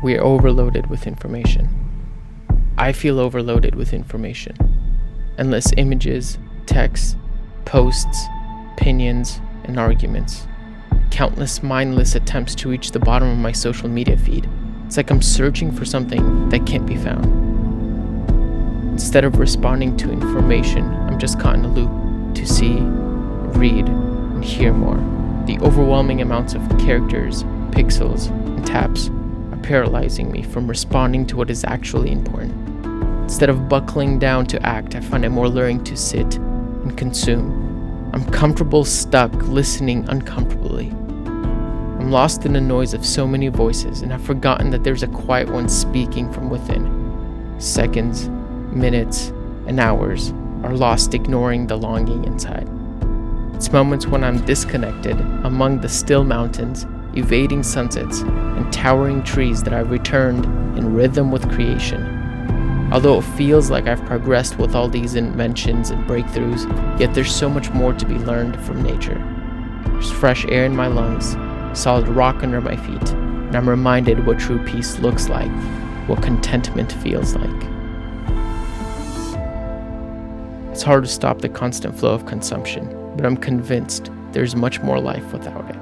We are overloaded with information. I feel overloaded with information. Endless images, texts, posts, opinions, and arguments. Countless mindless attempts to reach the bottom of my social media feed. It's like I'm searching for something that can't be found. Instead of responding to information, I'm just caught in a loop to see, read, and hear more. The overwhelming amounts of characters, pixels, and taps are paralyzing me from responding to what is actually important. Instead of buckling down to act, I find it more alluring to sit and consume. I'm comfortable stuck listening uncomfortably. I'm lost in the noise of so many voices and have forgotten that there's a quiet one speaking from within. Seconds, minutes, and hours are lost ignoring the longing inside. It's moments when I'm disconnected among the still mountains, evading sunsets, and towering trees that I've returned in rhythm with creation. Although it feels like I've progressed with all these inventions and breakthroughs, yet there's so much more to be learned from nature. There's fresh air in my lungs, solid rock under my feet, and I'm reminded what true peace looks like, what contentment feels like. It's hard to stop the constant flow of consumption, but I'm convinced there's much more life without it.